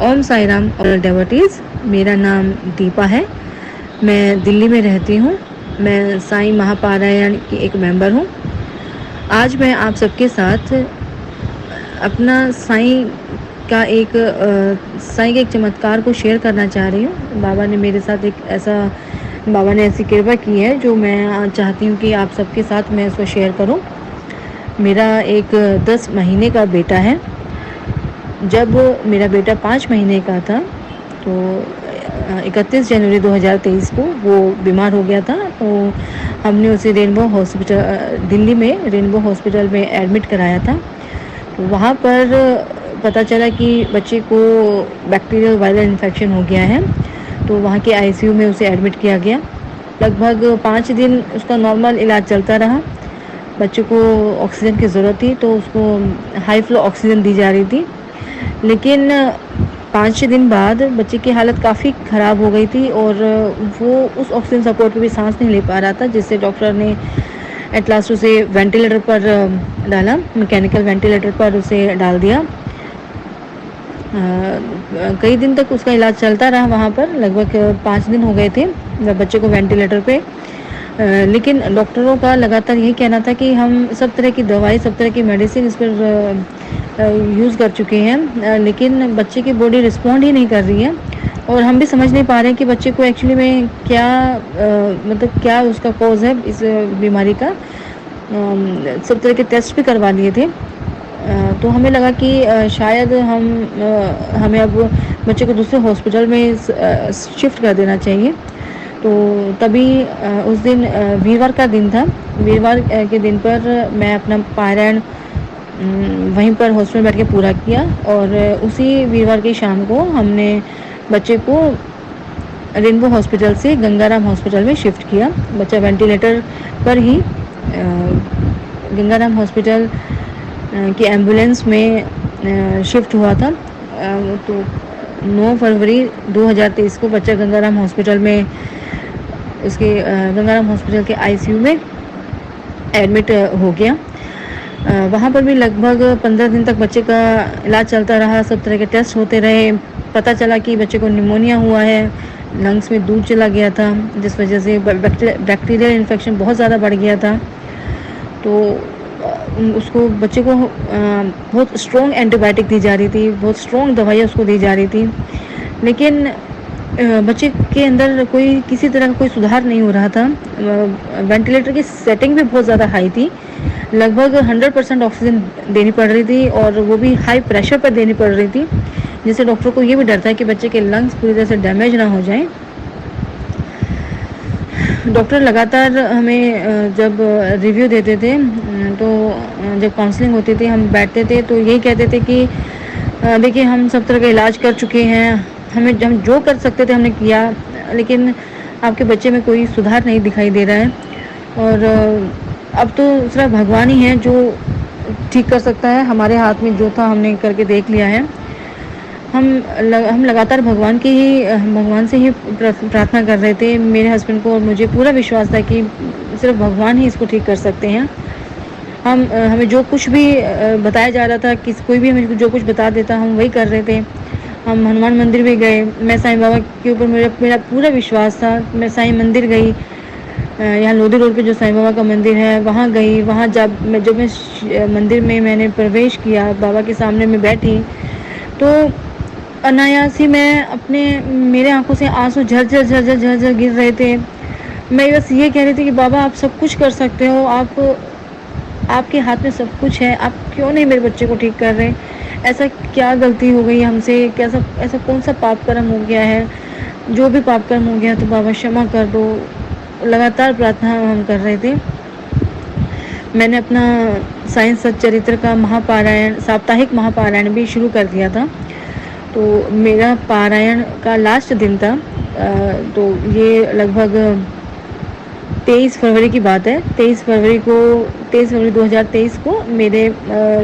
ओम साई राम और डेवोटीज। मेरा नाम दीपा है। मैं दिल्ली में रहती हूँ। मैं साईं महापारायण की एक मेंबर हूँ। आज मैं आप सबके साथ अपना साईं का एक चमत्कार को शेयर करना चाह रही हूँ। बाबा ने मेरे साथ बाबा ने ऐसी कृपा की है जो मैं चाहती हूँ कि आप सबके साथ मैं इसको शेयर करूँ। मेरा एक 10 महीने का बेटा है। जब मेरा बेटा 5 महीने का था तो 31 जनवरी 2023 को वो बीमार हो गया था। तो हमने उसे दिल्ली में रेनबो हॉस्पिटल में एडमिट कराया था। तो वहाँ पर पता चला कि बच्चे को बैक्टीरियल वायरल इन्फेक्शन हो गया है। तो वहाँ के आईसीयू में उसे एडमिट किया गया। लगभग 5 दिन उसका नॉर्मल इलाज चलता रहा। बच्चे को ऑक्सीजन की ज़रूरत थी तो उसको हाई फ्लो ऑक्सीजन दी जा रही थी, लेकिन 5 दिन बाद बच्चे की हालत काफ़ी ख़राब हो गई थी और वो उस ऑक्सीजन सपोर्ट पे भी सांस नहीं ले पा रहा था, जिससे डॉक्टर ने एट लास्ट उसे वेंटिलेटर पर डाला, मैकेनिकल वेंटिलेटर पर उसे डाल दिया। कई दिन तक उसका इलाज चलता रहा वहाँ पर। लगभग 5 दिन हो गए थे बच्चे को वेंटिलेटर पे। लेकिन डॉक्टरों का लगातार यही कहना था कि हम सब तरह की दवाई, सब तरह की मेडिसिन इस पर यूज़ कर चुके हैं, लेकिन बच्चे की बॉडी रिस्पॉन्ड ही नहीं कर रही है। और हम भी समझ नहीं पा रहे हैं कि बच्चे को एक्चुअली में क्या उसका कॉज है इस बीमारी का। सब तरह के टेस्ट भी करवा लिए थे। तो हमें लगा कि शायद हमें अब बच्चे को दूसरे हॉस्पिटल में शिफ्ट कर देना चाहिए। तो तभी उस दिन वीरवार का दिन था। वीरवार के दिन पर मैं अपना पारायण वहीं पर हॉस्पिटल में बैठ के पूरा किया और उसी वीरवार की शाम को हमने बच्चे को रेनबो हॉस्पिटल से गंगाराम हॉस्पिटल में शिफ्ट किया। बच्चा वेंटिलेटर पर ही गंगाराम हॉस्पिटल की एम्बुलेंस में शिफ्ट हुआ था। तो 9 फरवरी 2023 को बच्चा गंगाराम हॉस्पिटल में गंगाराम हॉस्पिटल के आईसीयू में एडमिट हो गया। वहाँ पर भी लगभग 15 दिन तक बच्चे का इलाज चलता रहा। सब तरह के टेस्ट होते रहे। पता चला कि बच्चे को निमोनिया हुआ है, लंग्स में दूध चला गया था, जिस वजह से बैक्टीरियल इन्फेक्शन बहुत ज़्यादा बढ़ गया था। तो उसको बच्चे को बहुत स्ट्रॉन्ग एंटीबायोटिक दी जा रही थी, बहुत स्ट्रॉन्ग दवाइयाँ उसको दी जा रही थी, लेकिन बच्चे के अंदर किसी तरह का कोई सुधार नहीं हो रहा था। वेंटिलेटर की सेटिंग भी बहुत ज़्यादा हाई थी। लगभग 100% ऑक्सीजन देनी पड़ रही थी और वो भी हाई प्रेशर पर देनी पड़ रही थी, जिससे डॉक्टर को ये भी डर था कि बच्चे के लंग्स पूरी तरह से डैमेज ना हो जाएं। डॉक्टर लगातार हमें जब रिव्यू देते थे, तो जब काउंसलिंग होती थी, हम बैठते थे तो यही कहते थे कि देखिए, हम सब तरह का इलाज कर चुके हैं, हम जो कर सकते थे हमने किया, लेकिन आपके बच्चे में कोई सुधार नहीं दिखाई दे रहा है। और अब तो सिर्फ भगवान ही है जो ठीक कर सकता है। हमारे हाथ में जो था हमने करके देख लिया है। हम लगातार भगवान से ही प्रार्थना कर रहे थे। मेरे हस्बैंड को और मुझे पूरा विश्वास था कि सिर्फ भगवान ही इसको ठीक कर सकते हैं। हमें जो कुछ भी बताया जा रहा था, कि कोई भी हमें जो कुछ बता देता, हम वही कर रहे थे। हम हनुमान मंदिर भी गए। मैं साईं बाबा के ऊपर मेरा पूरा विश्वास था। मैं साईं मंदिर गई, यहाँ लोधी रोड पे जो साईं बाबा का मंदिर है वहाँ गई। वहाँ जब मैं मंदिर में मैंने प्रवेश किया, बाबा के सामने में बैठी, तो अनायास ही मेरे आंखों से आंसू झरझर गिर रहे थे। मैं बस ये कह रही थी कि बाबा, आप सब कुछ कर सकते हो, आपके हाथ में सब कुछ है, आप क्यों नहीं मेरे बच्चे को ठीक कर रहे? ऐसा क्या गलती हो गई हमसे? ऐसा कौन सा पाप कर्म हो गया है? जो भी पाप कर्म हो गया तो बाबा क्षमा कर दो। लगातार प्रार्थना हम कर रहे थे। मैंने अपना साईं सच्चरित्र का साप्ताहिक महापारायण भी शुरू कर दिया था। तो मेरा पारायण का लास्ट दिन था। तो ये लगभग 23 फरवरी की बात है। 23 फरवरी 2023 को मेरे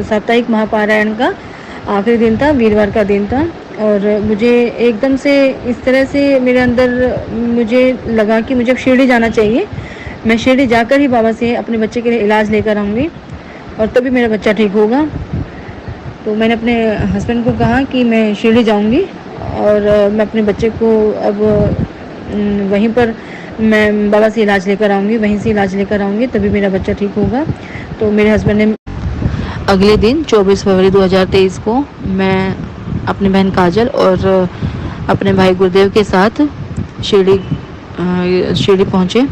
साप्ताहिक महापारायण का आखिरी दिन था, वीरवार का दिन था। और मुझे एकदम से इस तरह से मेरे अंदर मुझे लगा कि मुझे अब शिरडी जाना चाहिए। मैं शिरडी जाकर ही बाबा से अपने बच्चे के लिए इलाज लेकर आऊँगी और तभी मेरा बच्चा ठीक होगा। तो मैंने अपने हस्बैंड को कहा कि मैं शिरडी जाऊंगी और मैं अपने बच्चे को अब वहीं पर मैं बाबा से इलाज लेकर आऊँगी, वहीं से इलाज लेकर आऊँगी, तभी मेरा बच्चा ठीक होगा। तो मेरे हस्बैंड ने अगले दिन 24 फरवरी 2023 को मैं अपनी बहन काजल और अपने भाई गुरुदेव के साथ शिरडी पहुँचे।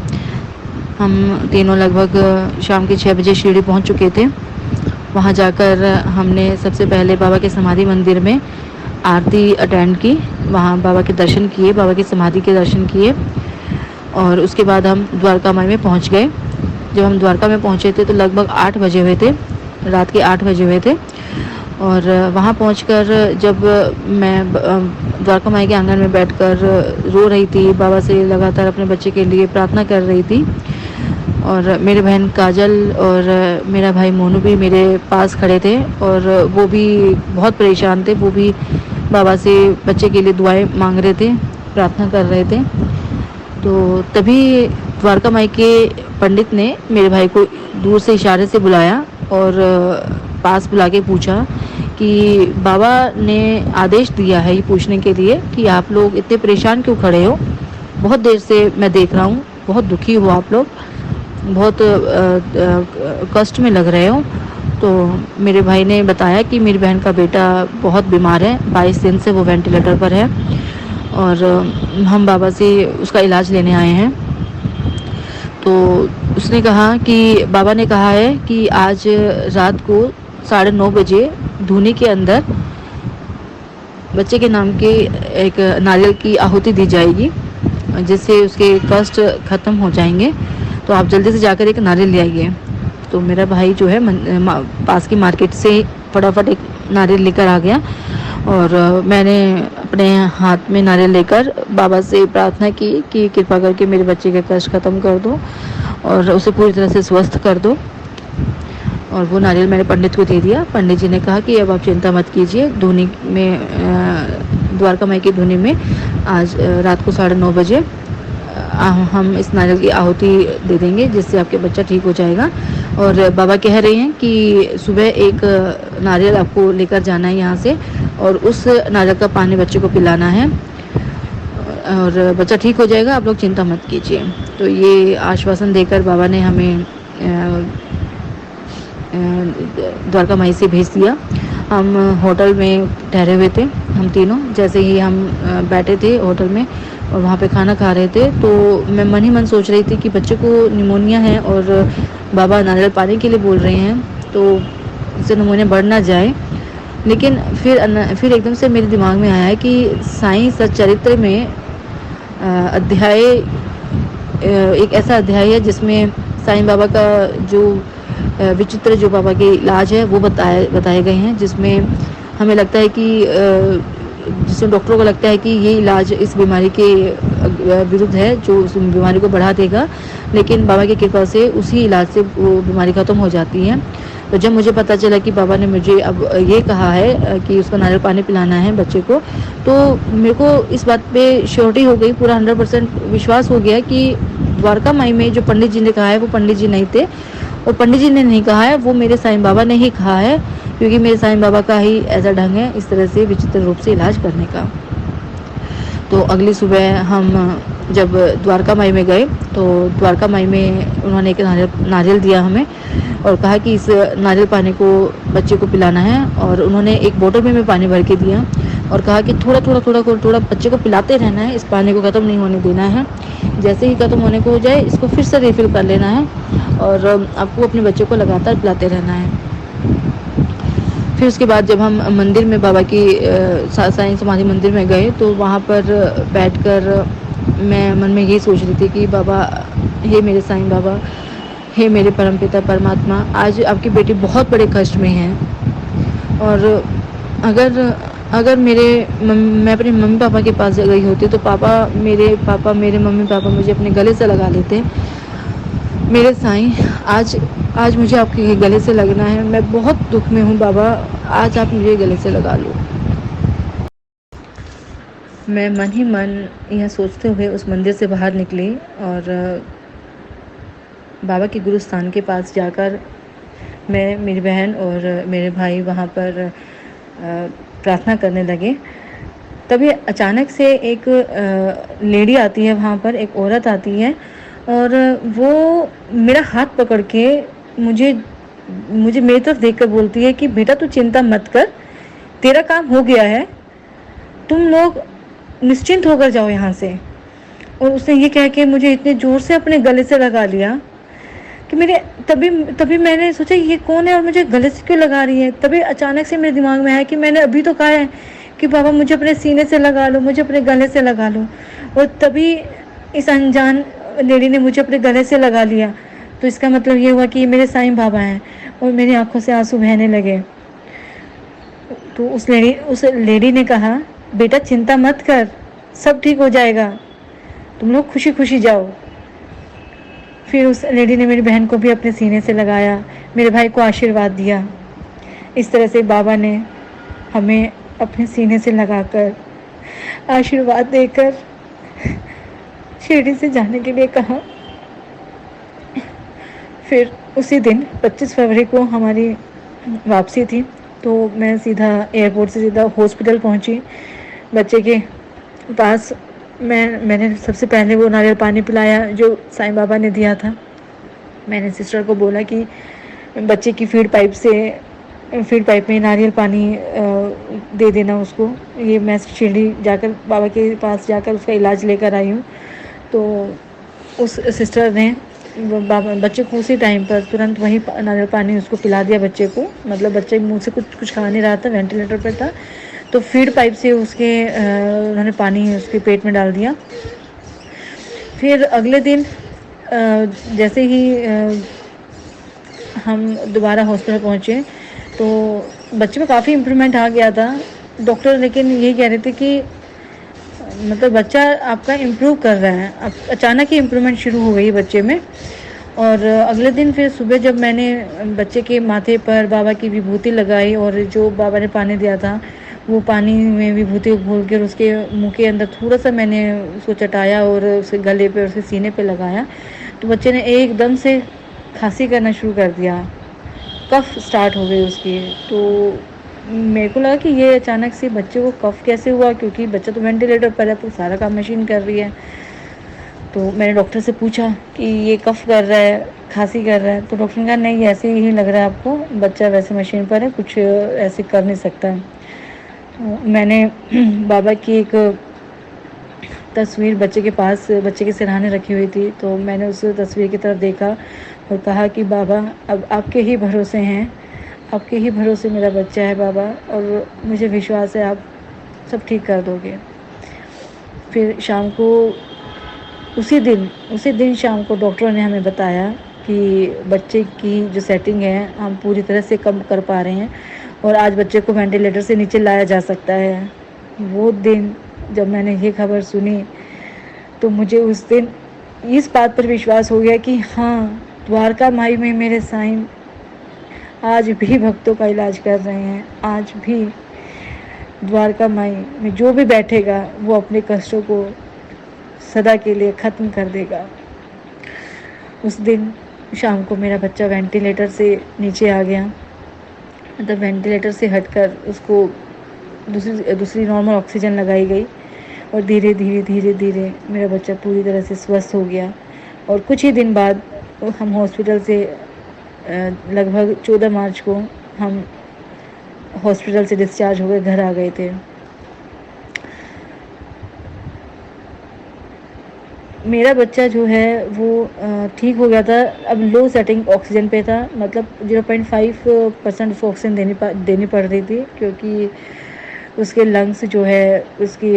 हम तीनों लगभग शाम के 6 बजे शिरडी पहुँच चुके थे। वहाँ जाकर हमने सबसे पहले बाबा के समाधि मंदिर में आरती अटेंड की, वहाँ बाबा के दर्शन किए, बाबा की समाधि के दर्शन किए और उसके बाद हम द्वारका माई में पहुँच गए। जब हम द्वारका में पहुँचे थे तो लगभग 8 बजे हुए थे, रात के 8 बजे हुए थे। और वहाँ पहुंचकर जब मैं द्वारका माई के आंगन में बैठकर रो रही थी, बाबा से लगातार अपने बच्चे के लिए प्रार्थना कर रही थी और मेरे बहन काजल और मेरा भाई मोनू भी मेरे पास खड़े थे और वो भी बहुत परेशान थे। वो भी बाबा से बच्चे के लिए दुआएं मांग रहे थे, प्रार्थना कर रहे थे। तो तभी द्वारका माई के पंडित ने मेरे भाई को दूर से इशारे से बुलाया और पास बुला के पूछा कि बाबा ने आदेश दिया है ये पूछने के लिए कि आप लोग इतने परेशान क्यों खड़े हो, बहुत देर से मैं देख रहा हूँ, बहुत दुखी हो आप लोग, बहुत कष्ट में लग रहे हो। तो मेरे भाई ने बताया कि मेरी बहन का बेटा बहुत बीमार है, 22 दिन से वो वेंटिलेटर पर है और हम बाबा से उसका इलाज लेने आए हैं। तो उसने कहा कि बाबा ने कहा है कि आज रात को 9:30 बजे धूनी के अंदर बच्चे के नाम के एक नारियल की आहुति दी जाएगी, जिससे उसके कष्ट खत्म हो जाएंगे। तो आप जल्दी से जाकर एक नारियल ले आइए। तो मेरा भाई जो है पास की मार्केट से फटाफट एक नारियल लेकर आ गया और मैंने अपने हाथ में नारियल लेकर बाबा से प्रार्थना की कि कृपा करके मेरे बच्चे का कष्ट ख़त्म कर दो और उसे पूरी तरह से स्वस्थ कर दो। और वो नारियल मैंने पंडित को दे दिया। पंडित जी ने कहा कि अब आप चिंता मत कीजिए, धूनी में द्वारका माई की धूनी में आज रात को 9:30 बजे हम इस नारियल की आहुति दे देंगे, जिससे आपके बच्चा ठीक हो जाएगा। और बाबा कह रहे हैं कि सुबह एक नारियल आपको लेकर जाना है यहाँ से और उस नारियल का पानी बच्चे को पिलाना है और बच्चा ठीक हो जाएगा, आप लोग चिंता मत कीजिए। तो ये आश्वासन देकर बाबा ने हमें द्वारका माई से भेज दिया। हम होटल में ठहरे हुए थे, हम तीनों। जैसे ही हम बैठे थे होटल में और वहाँ पे खाना खा रहे थे तो मैं मन ही मन सोच रही थी कि बच्चे को निमोनिया है और बाबा नारियल पानी के लिए बोल रहे हैं, तो इससे निमोनिया बढ़ ना जाए। लेकिन फिर एकदम से मेरे दिमाग में आया कि साईं सच्चरित्र में अध्याय एक ऐसा अध्याय है जिसमें साईं बाबा का जो विचित्र जो बाबा के इलाज है वो बताए गए हैं, जिसमें हमें लगता है कि जिसमें डॉक्टरों को लगता है कि ये इलाज इस बीमारी के विरुद्ध है, जो उस बीमारी को बढ़ा देगा, लेकिन बाबा की कृपा से उसी इलाज से वो बीमारी ख़त्म हो जाती है। तो जब मुझे पता चला कि बाबा ने मुझे अब ये कहा है कि उसका नारियल पानी पिलाना है बच्चे को, तो मेरे को इस बात पे श्योरिटी हो गई, पूरा 100% विश्वास हो गया कि द्वारका माई में जो पंडित जी ने कहा है वो पंडित जी नहीं थे और पंडित जी ने नहीं कहा है, वो मेरे साईं बाबा ने ही कहा है, क्योंकि मेरे साईं बाबा का ही ऐसा ढंग है इस तरह से विचित्र रूप से इलाज करने का। तो अगली सुबह हम जब द्वारका माई में गए तो द्वारका माई में उन्होंने एक नारियल दिया हमें और कहा कि इस नारियल पानी को बच्चे को पिलाना है। और उन्होंने एक बोतल में पानी भर के दिया और कहा कि थोड़ा थोड़ा बच्चे को पिलाते रहना है, इस पानी को ख़त्म नहीं होने देना है। जैसे ही ख़त्म होने को हो जाए इसको फिर से रिफ़िल कर लेना है और आपको अपने बच्चे को लगातार पिलाते रहना है। फिर उसके बाद जब हम मंदिर में बाबा की साईं समाधि मंदिर में गए तो वहाँ पर बैठकर मैं मन में यही सोच रही थी कि बाबा, हे मेरे साईं बाबा, हे मेरे परमपिता परमात्मा, आज आपकी बेटी बहुत बड़े कष्ट में है और अगर मैं अपने मम्मी पापा के पास गई होती तो मेरे मम्मी पापा मुझे अपने गले से लगा लेते। मेरे साईं, आज मुझे आपके गले से लगना है, मैं बहुत दुख में हूँ बाबा, आज आप मुझे गले से लगा लो। मैं मन ही मन यह सोचते हुए उस मंदिर से बाहर निकली और बाबा के गुरु स्थान के पास जाकर मैं, मेरी बहन और मेरे भाई वहाँ पर प्रार्थना करने लगे। तभी अचानक से एक लेडी आती है वहाँ पर, एक औरत आती है और वो मेरा हाथ पकड़ के मुझे मुझे मेरी तरफ देखकर बोलती है कि बेटा तू चिंता मत कर, तेरा काम हो गया है, तुम लोग निश्चिंत होकर जाओ यहाँ से। और उसने ये कह के मुझे इतने ज़ोर से अपने गले से लगा लिया कि मेरे तभी तभी मैंने सोचा ये कौन है और मुझे गले से क्यों लगा रही है। तभी अचानक से मेरे दिमाग में आया कि मैंने अभी तो कहा है कि बाबा मुझे अपने सीने से लगा लो, मुझे अपने गले से लगा लो, और तभी इस अनजान लेडी ने मुझे अपने गले से लगा लिया। तो इसका मतलब ये हुआ कि ये मेरे साईं बाबा हैं और मेरी आंखों से आंसू बहने लगे। तो उस लेडी ने कहा बेटा चिंता मत कर, सब ठीक हो जाएगा, तुम लोग खुशी खुशी जाओ। फिर उस लेडी ने मेरी बहन को भी अपने सीने से लगाया, मेरे भाई को आशीर्वाद दिया। इस तरह से बाबा ने हमें अपने सीने से लगाकर आशीर्वाद देकर शिरडी से जाने के लिए कहा। फिर उसी दिन 25 फरवरी को हमारी वापसी थी, तो मैं सीधा एयरपोर्ट से सीधा हॉस्पिटल पहुंची। बच्चे के पास मैंने सबसे पहले वो नारियल पानी पिलाया जो साईं बाबा ने दिया था। मैंने सिस्टर को बोला कि बच्चे की फीड पाइप में नारियल पानी दे देना उसको। ये मैं शिरडी जाकर बाबा के पास जाकर उसका इलाज लेकर आई हूँ। तो उस सिस्टर ने बच्चे को उसी टाइम पर तुरंत वही नारियल पानी उसको पिला दिया बच्चे को। मतलब बच्चे मुँह से कुछ खा नहीं रहा था, वेंटिलेटर पर था, तो फीड पाइप से उसके उन्होंने पानी उसके पेट में डाल दिया। फिर अगले दिन जैसे ही हम दोबारा हॉस्पिटल पहुँचे तो बच्चे में काफ़ी इम्प्रूवमेंट आ गया था। डॉक्टर लेकिन यही कह रहे थे कि मतलब बच्चा आपका इम्प्रूव कर रहा है। अब अचानक ही इम्प्रूवमेंट शुरू हो गई बच्चे में। और अगले दिन फिर सुबह जब मैंने बच्चे के माथे पर बाबा की विभूति लगाई और जो बाबा ने पानी दिया था वो पानी में विभूति घोल कर उसके मुंह के अंदर थोड़ा सा मैंने उसको चटाया और उसके गले पे और उसके सीने पे लगाया, तो बच्चे ने एकदम से खांसी करना शुरू कर दिया, कफ स्टार्ट हो गई उसकी। तो मेरे को लगा कि ये अचानक से बच्चे को कफ कैसे हुआ, क्योंकि बच्चा तो वेंटिलेटर पर है तो सारा काम मशीन कर रही है। तो मैंने डॉक्टर से पूछा कि ये कफ कर रहा है, खांसी कर रहा है, तो डॉक्टर ने कहा नहीं ऐसे ही लग रहा है आपको, बच्चा वैसे मशीन पर है, कुछ ऐसे कर नहीं सकता है। मैंने बाबा की एक तस्वीर बच्चे के सिरहाने रखी हुई थी, तो मैंने उस तस्वीर की तरफ देखा और कहा कि बाबा अब आपके ही भरोसे हैं, आपके ही भरोसे मेरा बच्चा है बाबा, और मुझे विश्वास है आप सब ठीक कर दोगे। फिर शाम को उसी दिन शाम को डॉक्टरों ने हमें बताया कि बच्चे की जो सेटिंग है हम पूरी तरह से कम कर पा रहे हैं और आज बच्चे को वेंटिलेटर से नीचे लाया जा सकता है। वो दिन जब मैंने ये खबर सुनी तो मुझे उस दिन इस बात पर विश्वास हो गया कि हाँ, द्वारका माई में मेरे साईं आज भी भक्तों का इलाज कर रहे हैं। आज भी द्वारका माई में जो भी बैठेगा वो अपने कष्टों को सदा के लिए ख़त्म कर देगा। उस दिन शाम को मेरा बच्चा वेंटिलेटर से नीचे आ गया, मतलब वेंटिलेटर से हटकर उसको दूसरी नॉर्मल ऑक्सीजन लगाई गई और धीरे धीरे मेरा बच्चा पूरी तरह से स्वस्थ हो गया। और कुछ ही दिन बाद हम हॉस्पिटल से लगभग 14 मार्च को हम हॉस्पिटल से डिस्चार्ज हो गए, घर आ गए थे। मेरा बच्चा जो है वो ठीक हो गया था। अब लो सेटिंग ऑक्सीजन पे था, मतलब 0.5% उसको ऑक्सीजन देनी पड़ रही थी, क्योंकि उसके लंग्स जो है उसकी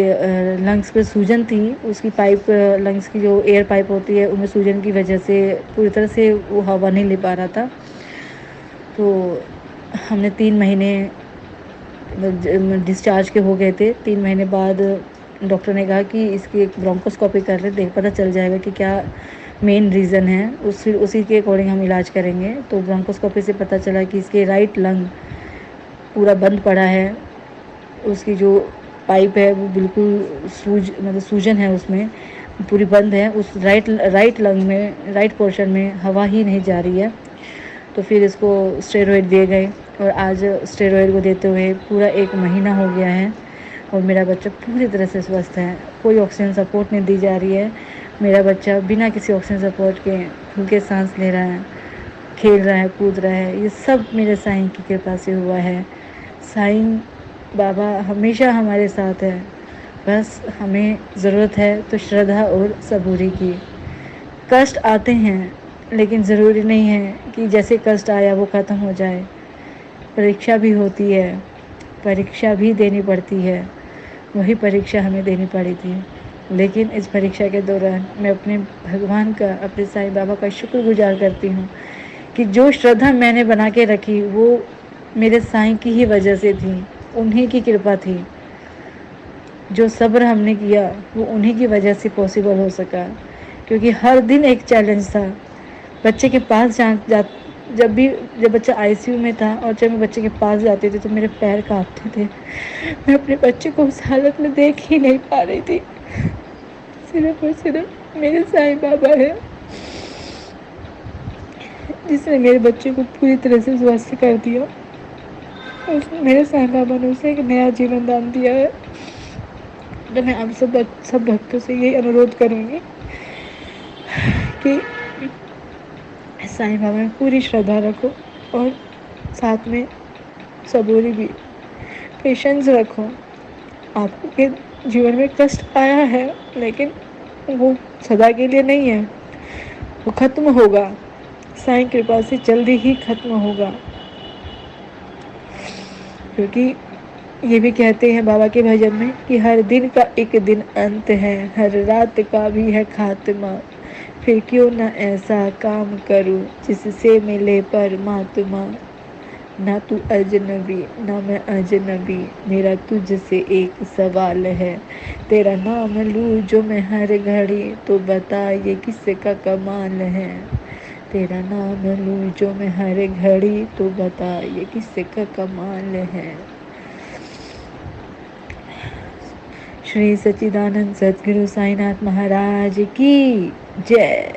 लंग्स पे सूजन थी। उसकी पाइप लंग्स की जो एयर पाइप होती है उनमें सूजन की वजह से पूरी तरह से वो हवा नहीं ले पा रहा था। तो हमने 3 महीने डिस्चार्ज के हो गए थे। 3 महीने बाद डॉक्टर ने कहा कि इसकी एक ब्रोंकोस्कोपी कर रहे, देख पता चल जाएगा कि क्या मेन रीज़न है, उसी के अकॉर्डिंग हम इलाज करेंगे। तो ब्रोंकोस्कोपी से पता चला कि इसके राइट लंग पूरा बंद पड़ा है, उसकी जो पाइप है वो बिल्कुल सूजन है, उसमें पूरी बंद है। उस राइट लंग में, राइट पोर्शन में हवा ही नहीं जा रही है। तो फिर इसको स्टेरॉइड दिए गए और आज स्टेरॉइड को देते हुए पूरा 1 महीना हो गया है। और मेरा बच्चा पूरी तरह से स्वस्थ है, कोई ऑक्सीजन सपोर्ट नहीं दी जा रही है। मेरा बच्चा बिना किसी ऑक्सीजन सपोर्ट के खुल के सांस ले रहा है, खेल रहा है, कूद रहा है। ये सब मेरे साईं की कृपा से हुआ है। साईं बाबा हमेशा हमारे साथ है, बस हमें ज़रूरत है तो श्रद्धा और सबूरी की। कष्ट आते हैं लेकिन ज़रूरी नहीं है कि जैसे कष्ट आया वो ख़त्म हो जाए। परीक्षा भी होती है, परीक्षा भी देनी पड़ती है। वही परीक्षा हमें देनी पड़ी थी, लेकिन इस परीक्षा के दौरान मैं अपने भगवान का, अपने साईं बाबा का शुक्रगुजार करती हूँ कि जो श्रद्धा मैंने बना के रखी वो मेरे साईं की ही वजह से थी, उन्हीं की कृपा थी। जो सब्र हमने किया वो उन्हीं की वजह से पॉसिबल हो सका, क्योंकि हर दिन एक चैलेंज था। बच्चे के पास जब बच्चा आईसीयू में था और जब मैं बच्चे के पास जाती थी तो मेरे पैर कांपते थे। मैं अपने बच्चे को उस हालत में देख ही नहीं पा रही थी। सिर्फ और सिर्फ मेरे साईं बाबा है जिसने मेरे बच्चे को पूरी तरह से स्वस्थ कर दिया। मेरे साईं बाबा ने उसे एक नया जीवन दान दिया है। तो मैं आप सब भक्तों से यही अनुरोध करूँगी कि साईं बाबा में पूरी श्रद्धा रखो और साथ में सबूरी भी, पेशेंस रखो। आपके जीवन में कष्ट आया है लेकिन वो सदा के लिए नहीं है, वो ख़त्म होगा। साईं कृपा से जल्दी ही ख़त्म होगा, क्योंकि ये भी कहते हैं बाबा के भजन में कि हर दिन का एक दिन अंत है, हर रात का भी है खात्मा। फिर क्यों न ऐसा काम करूं जिससे मिले परमात्मा। ना तू अजनबी ना मैं अजनबी, मेरा तुझसे एक सवाल है। तेरा नाम लूँ जो मैं हर घड़ी, तो बता ये किसका कमाल है। तेरा नाम लूँ जो मैं हर घड़ी, तो बता ये किसका कमाल है। श्री सच्चिदानंद सद्गुरु साईनाथ महाराज की जय।